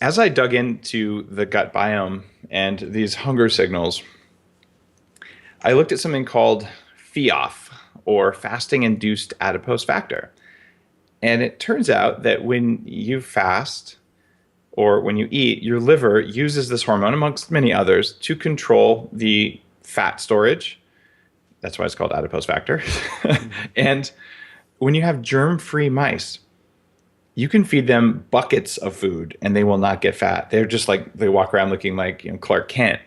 as I dug into the gut biome and these hunger signals, I looked at something called FEOF, or fasting-induced adipose factor. And it turns out that when you fast or when you eat, your liver uses this hormone, amongst many others, to control the fat storage. That's why it's called adipose factor. And when you have germ-free mice, you can feed them buckets of food and they will not get fat. They're just like, they walk around looking like Clark Kent.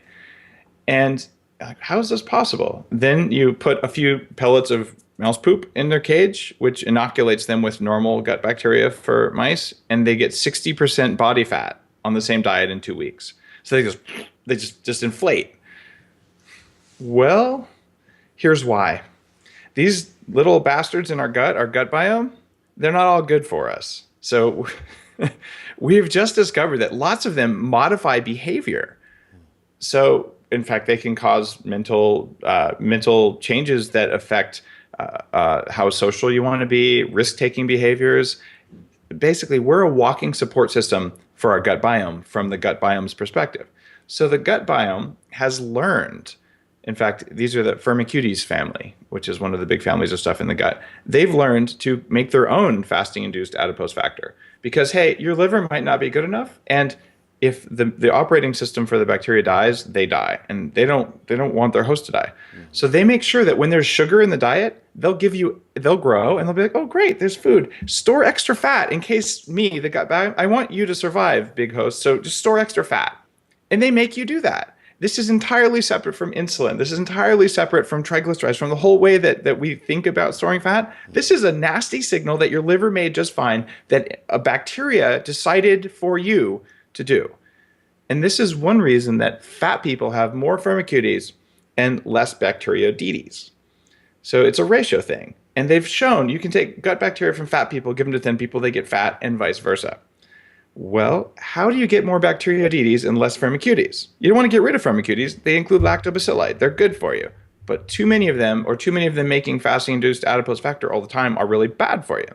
And how is this possible? Then you put a few pellets of mouse poop in their cage, which inoculates them with normal gut bacteria for mice, and they get 60% body fat on the same diet in 2 weeks. So they just inflate. Well, here's why. These little bastards in our gut biome, they're not all good for us. So we've just discovered that lots of them modify behavior. So in fact, they can cause mental changes that affect how social you want to be, risk-taking behaviors. Basically, we're a walking support system for our gut biome from the gut biome's perspective. So the gut biome has learned. In fact, these are the Firmicutes family, which is one of the big families of stuff in the gut. They've learned to make their own fasting-induced adipose factor because, hey, your liver might not be good enough, and if the operating system for the bacteria dies, they die, and they don't want their host to die. Mm-hmm. So they make sure that when there's sugar in the diet, they'll grow, and they'll be like, oh, great, there's food. Store extra fat in case the gut biome, I want you to survive, big host, so just store extra fat. And they make you do that. This is entirely separate from insulin. This is entirely separate from triglycerides, from the whole way that we think about storing fat. This is a nasty signal that your liver made just fine that a bacteria decided for you to do. And this is one reason that fat people have more Firmicutes and less Bacteroidetes. So it's a ratio thing. And they've shown you can take gut bacteria from fat people, give them to thin people, they get fat, and vice versa. Well, how do you get more Bacteroidetes and less Firmicutes? You don't want to get rid of Firmicutes. They include lactobacilli. They're good for you. But too many of them, or too many of them making fasting-induced adipose factor all the time, are really bad for you.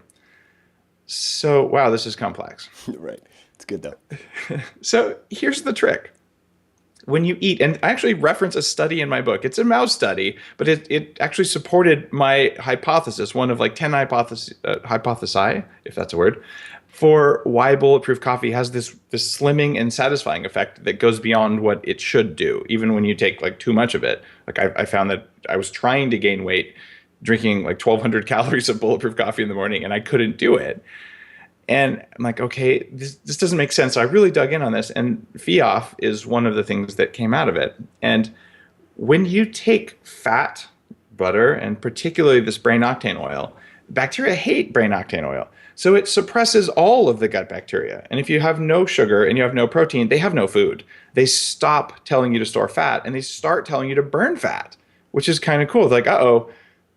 So, wow, this is complex. Right. It's good, though. So here's the trick. When you eat, and I actually reference a study in my book. It's a mouse study, but it actually supported my hypothesis, one of like 10 hypothesi, if that's a word, for why Bulletproof coffee has this slimming and satisfying effect that goes beyond what it should do, even when you take like too much of it. Like I found that I was trying to gain weight drinking like 1,200 calories of Bulletproof coffee in the morning, and I couldn't do it. And I'm like, okay, this doesn't make sense. So I really dug in on this, and FEOF is one of the things that came out of it. And when you take fat, butter, and particularly this brain octane oil, bacteria hate brain octane oil. So it suppresses all of the gut bacteria. And if you have no sugar and you have no protein, they have no food. They stop telling you to store fat and they start telling you to burn fat. which is kind of cool. Like,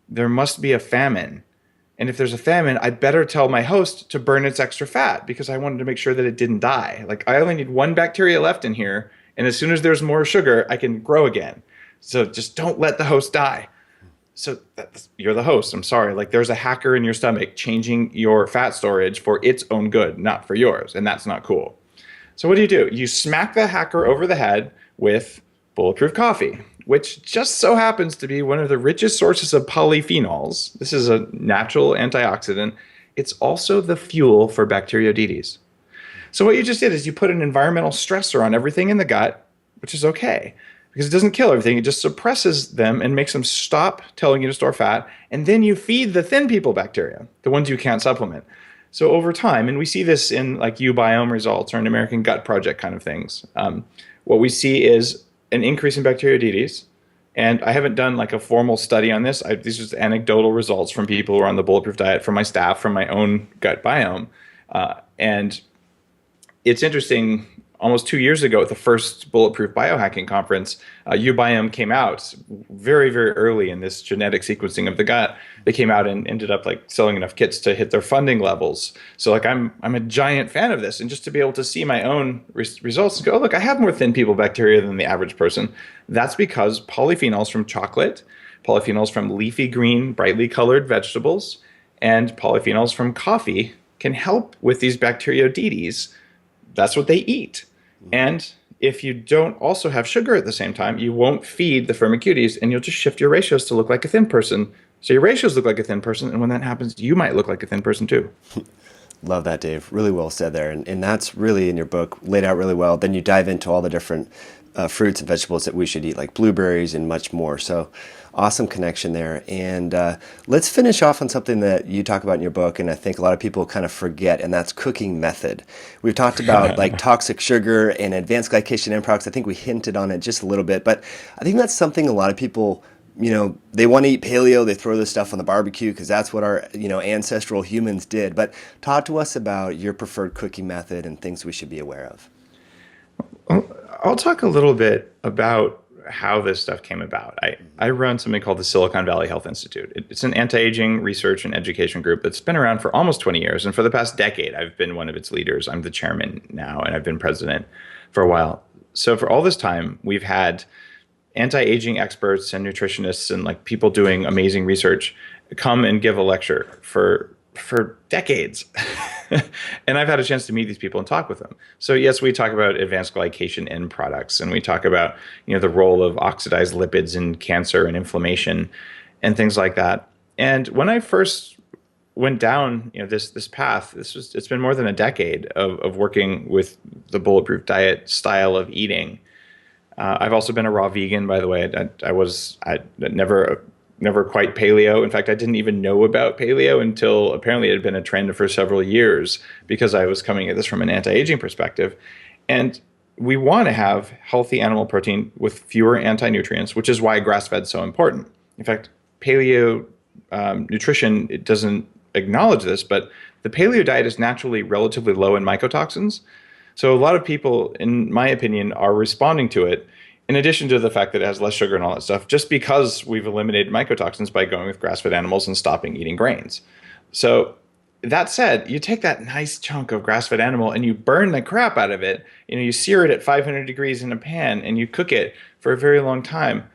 there must be a famine. And if there's a famine, I better tell my host to burn its extra fat because I wanted to make sure that it didn't die. Like, I only need one bacteria left in here. And as soon as there's more sugar, I can grow again. So just don't let the host die. So you're the host. I'm sorry. Like, there's a hacker in your stomach changing your fat storage for its own good, not for yours. And that's not cool. So what do? You smack the hacker over the head with Bulletproof coffee, which just so happens to be one of the richest sources of polyphenols. This is a natural antioxidant. It's also the fuel for Bacteroidetes. So what you just did is you put an environmental stressor on everything in the gut, which is okay, because it doesn't kill everything. It just suppresses them and makes them stop telling you to store fat. And then you feed the thin people bacteria, the ones you can't supplement. So over time, and we see this in like Ubiome results or in American Gut Project kind of things, what we see is an increase in Bacteroidetes. And I haven't done like a formal study on this. These are just anecdotal results from people who are on the Bulletproof diet, from my staff, from my own gut biome. And it's interesting, almost 2 years ago at the first Bulletproof biohacking conference, Ubiome came out very, very early in this genetic sequencing of the gut. They came out and ended up like selling enough kits to hit their funding levels. So like I'm a giant fan of this, and just to be able to see my own results and go, oh, look, I have more thin people bacteria than the average person. That's because polyphenols from chocolate, polyphenols from leafy green, brightly colored vegetables, and polyphenols from coffee can help with these Bacteroidetes. That's what they eat. And if you don't also have sugar at the same time, you won't feed the firmicutes, and you'll just shift your ratios to look like a thin person. So your ratios look like a thin person, and when that happens, you might look like a thin person too. Love that, Dave. Really well said there. And that's really in your book laid out really well. Then you dive into all the different fruits and vegetables that we should eat, like blueberries and much more. So awesome connection there. And let's finish off on something that you talk about in your book, and I think a lot of people kind of forget, and that's cooking method. We've talked about like toxic sugar and advanced glycation end products. I think we hinted on it just a little bit, but I think that's something a lot of people, they want to eat paleo, they throw this stuff on the barbecue because that's what our, ancestral humans did. But talk to us about your preferred cooking method and things we should be aware of. I'll talk a little bit about how this stuff came about. I run something called the Silicon Valley Health Institute. It's an anti-aging research and education group that's been around for almost 20 years. And for the past decade, I've been one of its leaders. I'm the chairman now, and I've been president for a while. So for all this time, we've had anti-aging experts and nutritionists and like people doing amazing research come and give a lecture for decades. And I've had a chance to meet these people and talk with them. So yes, we talk about advanced glycation end products, and we talk about, the role of oxidized lipids in cancer and inflammation and things like that. And when I first went down, this path, it's been more than a decade of working with the Bulletproof diet style of eating. I've also been a raw vegan, by the way. I never quite paleo. In fact, I didn't even know about paleo until apparently it had been a trend for several years, because I was coming at this from an anti-aging perspective. And we want to have healthy animal protein with fewer anti-nutrients, which is why grass-fed is so important. In fact, paleo nutrition, it doesn't acknowledge this, but the paleo diet is naturally relatively low in mycotoxins. So a lot of people, in my opinion, are responding to it, in addition to the fact that it has less sugar and all that stuff, just because we've eliminated mycotoxins by going with grass-fed animals and stopping eating grains. So that said, you take that nice chunk of grass-fed animal and you burn the crap out of it. You sear it at 500 degrees in a pan and you cook it for a very long time.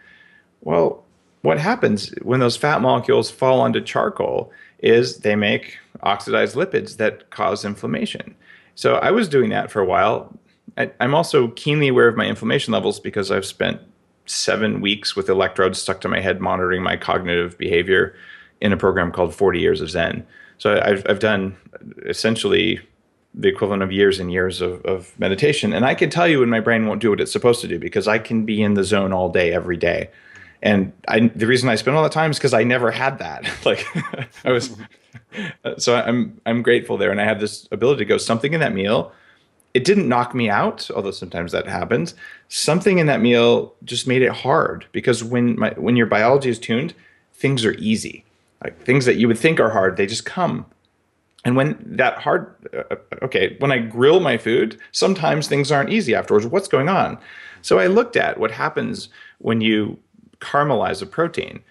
Well, what happens when those fat molecules fall onto charcoal is they make oxidized lipids that cause inflammation. So I was doing that for a while. I'm also keenly aware of my inflammation levels because I've spent 7 weeks with electrodes stuck to my head monitoring my cognitive behavior in a program called 40 Years of Zen. So I've done essentially the equivalent of years and years of meditation. And I can tell you when my brain won't do what it's supposed to do, because I can be in the zone all day, every day. And the reason I spend all the time is because I never had that. So I'm grateful there. And I have this ability to go, something in that meal, it didn't knock me out, although sometimes that happens. Something in that meal just made it hard, because when your biology is tuned, things are easy. Like things that you would think are hard, they just come. And when when I grill my food, sometimes things aren't easy afterwards. What's going on? So I looked at what happens when you caramelize a protein.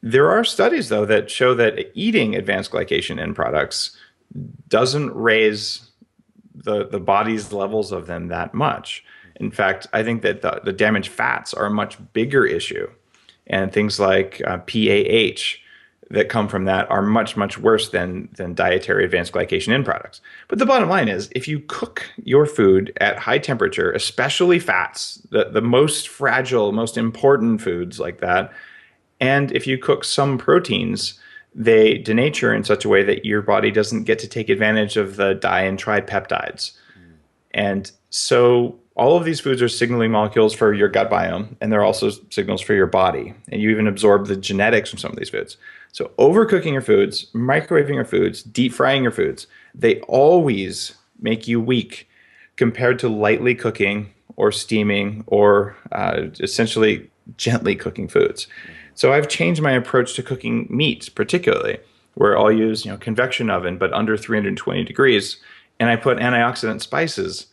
There are studies, though, that show that eating advanced glycation end products doesn't raise the body's levels of them that much. In fact, I think that the damaged fats are a much bigger issue. And things like PAH that come from that are much, much worse than dietary advanced glycation end products. But the bottom line is, if you cook your food at high temperature, especially fats, the most fragile, most important foods like that, and if you cook some proteins, they denature in such a way that your body doesn't get to take advantage of the di and tripeptides. And so all of these foods are signaling molecules for your gut biome, and they're also signals for your body. And you even absorb the genetics from some of these foods. So overcooking your foods, microwaving your foods, deep frying your foods, they always make you weak compared to lightly cooking or steaming or essentially gently cooking foods. So I've changed my approach to cooking meat, particularly, where I'll use convection oven, but under 320 degrees. And I put antioxidant spices,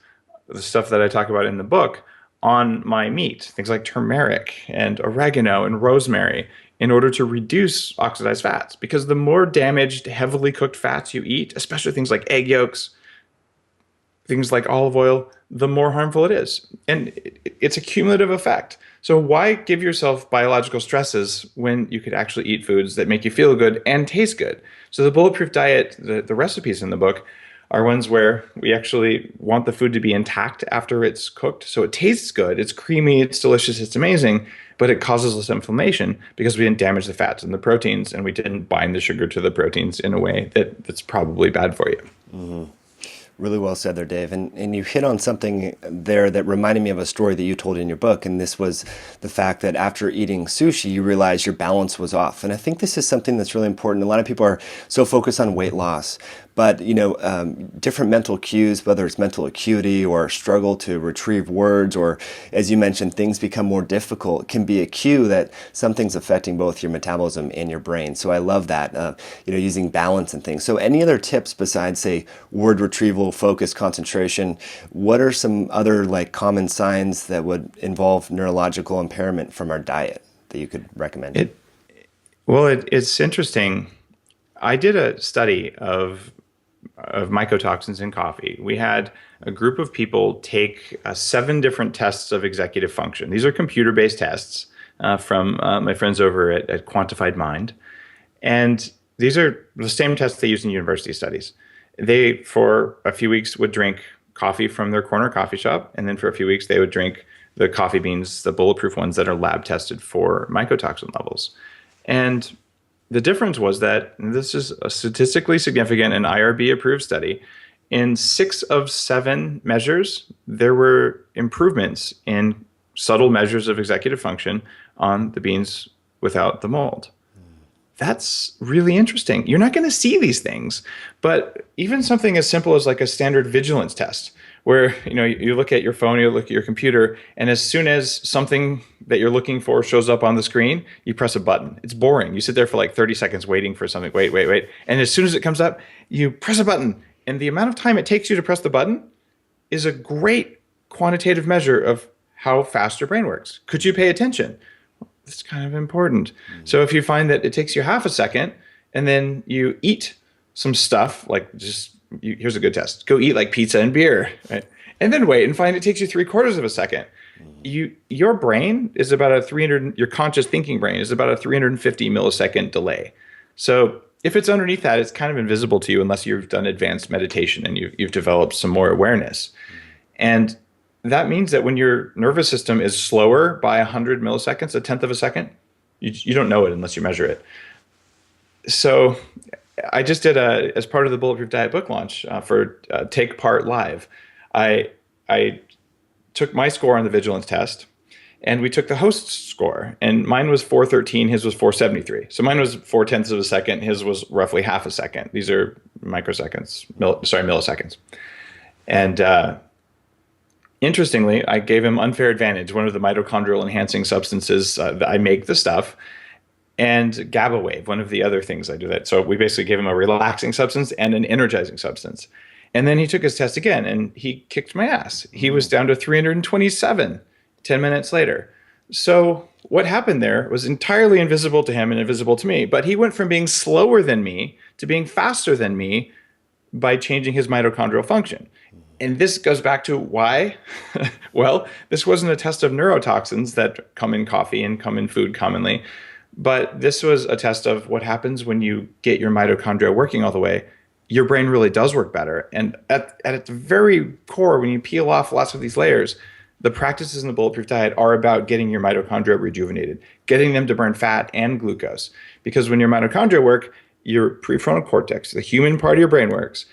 the stuff that I talk about in the book, on my meat, things like turmeric and oregano and rosemary, in order to reduce oxidized fats. Because the more damaged, heavily cooked fats you eat, especially things like egg yolks, things like olive oil, the more harmful it is. And it's a cumulative effect. So why give yourself biological stresses when you could actually eat foods that make you feel good and taste good? So the Bulletproof diet, the recipes in the book, are ones where we actually want the food to be intact after it's cooked. So it tastes good, it's creamy, it's delicious, it's amazing, but it causes less inflammation because we didn't damage the fats and the proteins, and we didn't bind the sugar to the proteins in a way that's probably bad for you. Mm-hmm. Really well said there, Dave. And you hit on something there that reminded me of a story that you told in your book. And this was the fact that after eating sushi, you realized your balance was off. And I think this is something that's really important. A lot of people are so focused on weight loss, but different mental cues, whether it's mental acuity or struggle to retrieve words, or as you mentioned, things become more difficult, can be a cue that something's affecting both your metabolism and your brain. So I love that, using balance and things. So any other tips besides, say, word retrieval, focus, concentration? What are some other common signs that would involve neurological impairment from our diet that you could recommend? It's interesting. I did a study of mycotoxins in coffee. We had a group of people take 7 different tests of executive function. These are computer-based tests from my friends over at Quantified Mind. And these are the same tests they use in university studies. They, for a few weeks, would drink coffee from their corner coffee shop. And then for a few weeks, they would drink the coffee beans, the Bulletproof ones that are lab tested for mycotoxin levels. And the difference was that, and this is a statistically significant and IRB approved study, in 6 of 7 measures, there were improvements in subtle measures of executive function on the beans without the mold. That's really interesting. You're not going to see these things, but even something as simple as a standard vigilance test, where you look at your phone, you look at your computer, and as soon as something that you're looking for shows up on the screen, you press a button. It's boring. You sit there for 30 seconds waiting for something. Wait. And as soon as it comes up, you press a button. And the amount of time it takes you to press the button is a great quantitative measure of how fast your brain works. Could you pay attention? It's kind of important. Mm-hmm. So if you find that it takes you half a second and then you eat some stuff, here's a good test. Go eat pizza and beer, right? And then wait and find it takes you 3/4 of a second. Your brain is about your conscious thinking brain is about a 350 millisecond delay. So if it's underneath that, it's kind of invisible to you unless you've done advanced meditation and you've developed some more awareness. And that means that when your nervous system is slower by 100 milliseconds, a tenth of a second, you don't know it unless you measure it. So I just did as part of the Bulletproof Diet book launch for Take Part Live, I took my score on the vigilance test, and we took the host's score, and mine was 413, his was 473. So mine was 0.4 of a second, his was roughly half a second. These are milliseconds. And interestingly, I gave him Unfair Advantage, one of the mitochondrial enhancing substances that I make the stuff, and GABA wave, one of the other things I do that. So we basically gave him a relaxing substance and an energizing substance. And then he took his test again, and he kicked my ass. He was down to 327 10 minutes later. So what happened there was entirely invisible to him and invisible to me. But he went from being slower than me to being faster than me by changing his mitochondrial function. And this goes back to why. Well, this wasn't a test of neurotoxins that come in coffee and come in food commonly, but this was a test of what happens when you get your mitochondria working all the way. Your brain really does work better. And at its very core, when you peel off lots of these layers, the practices in the Bulletproof diet are about getting your mitochondria rejuvenated, getting them to burn fat and glucose. Because when your mitochondria work, your prefrontal cortex, the human part of your brain, works.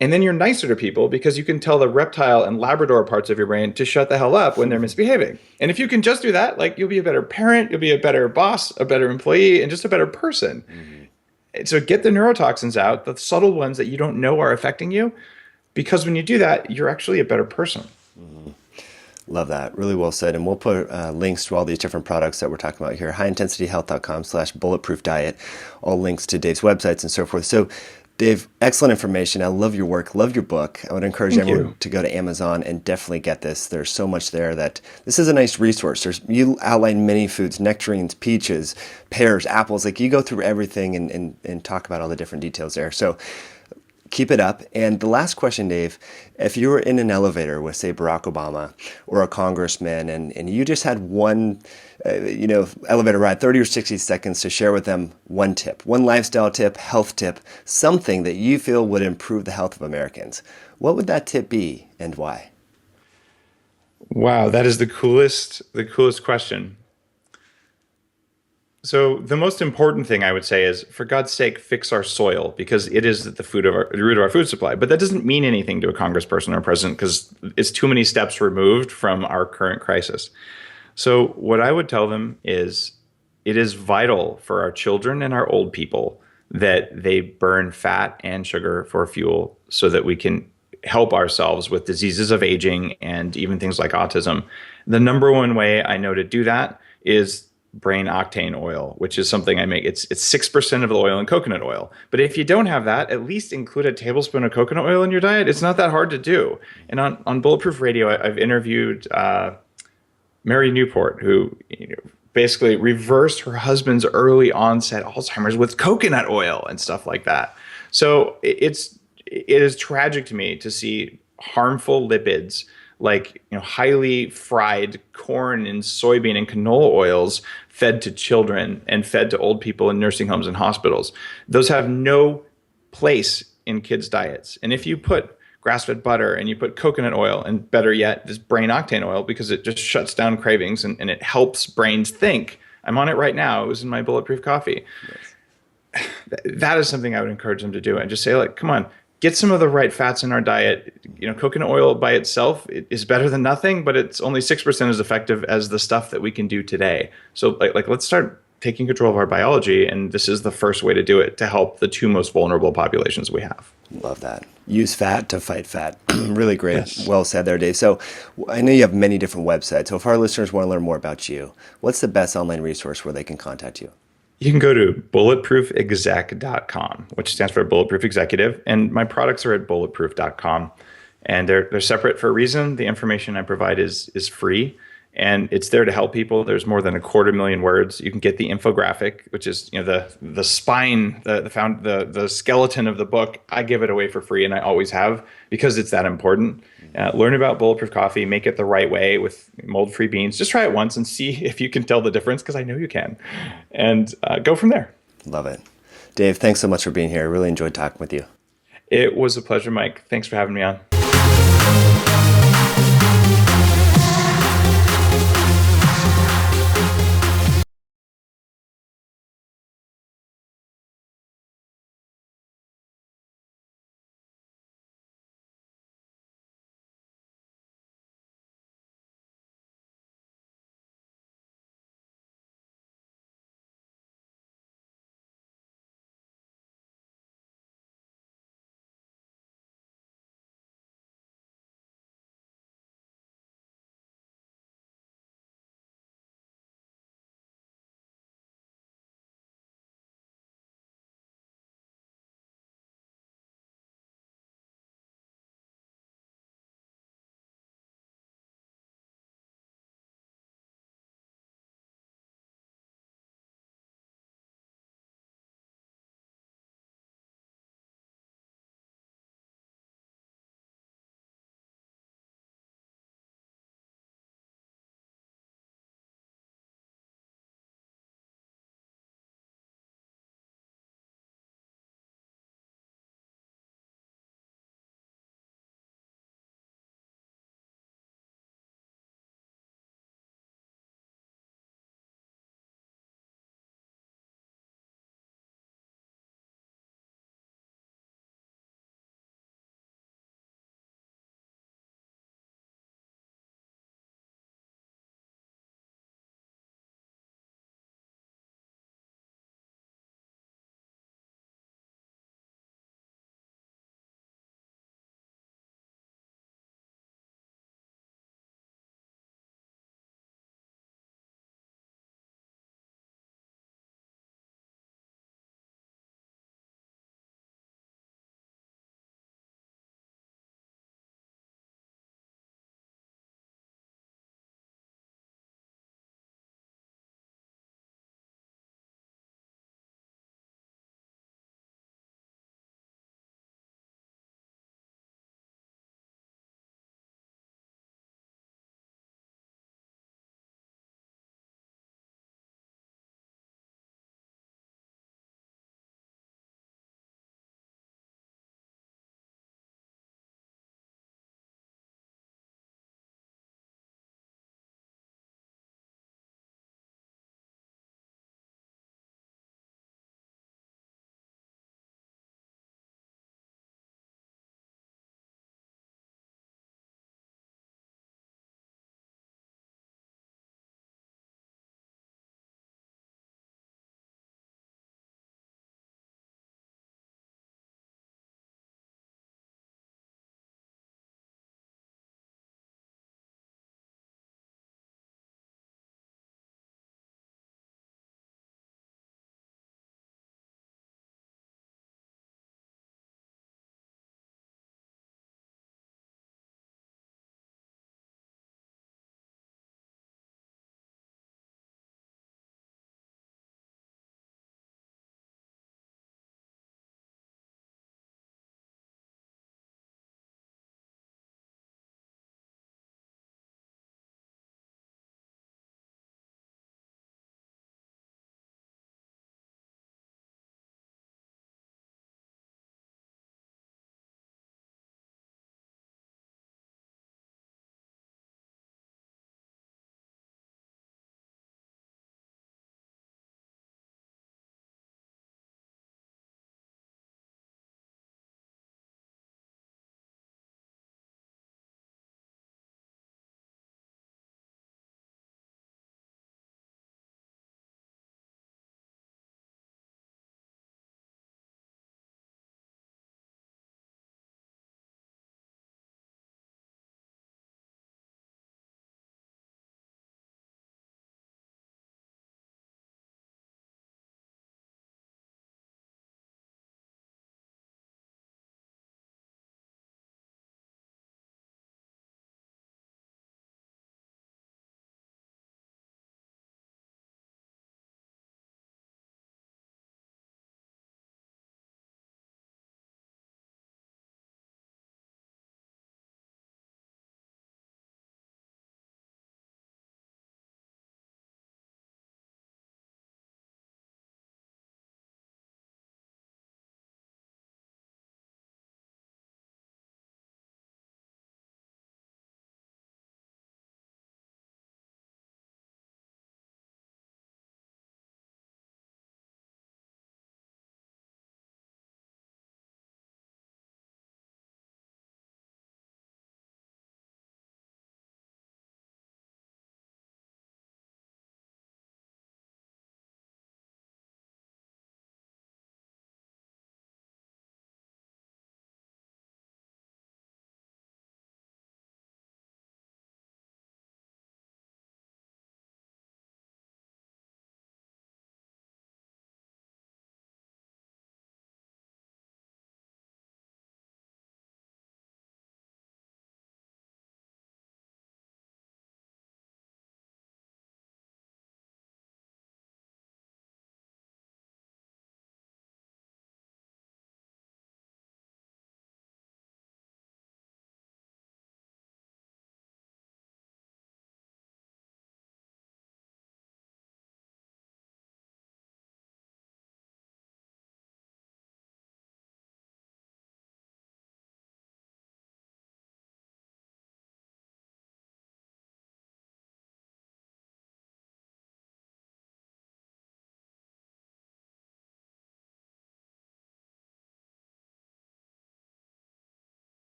And then you're nicer to people because you can tell the reptile and Labrador parts of your brain to shut the hell up when they're misbehaving. And if you can just do that, like, you'll be a better parent, you'll be a better boss, a better employee, and just a better person. Mm-hmm. So get the neurotoxins out, the subtle ones that you don't know are affecting you, because when you do that, you're actually a better person. Mm-hmm. Love that. Really well said. And we'll put links to all these different products that we're talking about here. highintensityhealth.com/bulletproof diet. All links to Dave's websites and so forth. So Dave, excellent information. I love your work, love your book. I would encourage everyone to go to Amazon and definitely get this. There's so much there that this is a nice resource. You outline many foods, nectarines, peaches, pears, apples. Like, you go through everything and talk about all the different details there. So keep it up. And the last question, Dave, if you were in an elevator with, say, Barack Obama or a congressman, and you just had one elevator ride, 30 or 60 seconds to share with them one tip, one lifestyle tip, health tip, something that you feel would improve the health of Americans, what would that tip be and why? Wow, that is the coolest question. So the most important thing I would say is, for God's sake, fix our soil, because it is the root of our food supply. But that doesn't mean anything to a congressperson or president, because it's too many steps removed from our current crisis. So what I would tell them is, it is vital for our children and our old people that they burn fat and sugar for fuel so that we can help ourselves with diseases of aging and even things like autism. The number one way I know to do that is brain octane oil, which is something I make. It's 6% of the oil in coconut oil. But if you don't have that, at least include a tablespoon of coconut oil in your diet. It's not that hard to do. And on Bulletproof Radio, I've interviewed Mary Newport, who basically reversed her husband's early onset Alzheimer's with coconut oil and stuff like that. So it is tragic to me to see harmful lipids, like highly fried corn and soybean and canola oils, fed to children and fed to old people in nursing homes and hospitals. Those have no place in kids' diets. And if you put grass-fed butter and you put coconut oil, and better yet, this brain octane oil, because it just shuts down cravings and it helps brains think. I'm on it right now. It was in my Bulletproof coffee. Yes. That is something I would encourage them to do, and just say, like, come on, get some of the right fats in our diet. Coconut oil by itself is better than nothing, but it's only 6% as effective as the stuff that we can do today. So like let's start taking control of our biology, and this is the first way to do it, to help the two most vulnerable populations we have. Love that. Use fat to fight fat. Really great. Yes. Well said there, Dave. So I know you have many different websites. So if our listeners want to learn more about you, what's the best online resource where they can contact you? You can go to bulletproofexec.com, which stands for Bulletproof Executive, and my products are at bulletproof.com. And they're separate for a reason. The information I provide is free, and it's there to help people. There's more than 250,000 words. You can get the infographic, which is the spine, the skeleton of the book. I give it away for free, and I always have, because it's that important. Learn about Bulletproof coffee, make it the right way with mold-free beans. Just try it once and see if you can tell the difference, because I know you can. And go from there. Love it. Dave, thanks so much for being here. I really enjoyed talking with you. It was a pleasure, Mike. Thanks for having me on.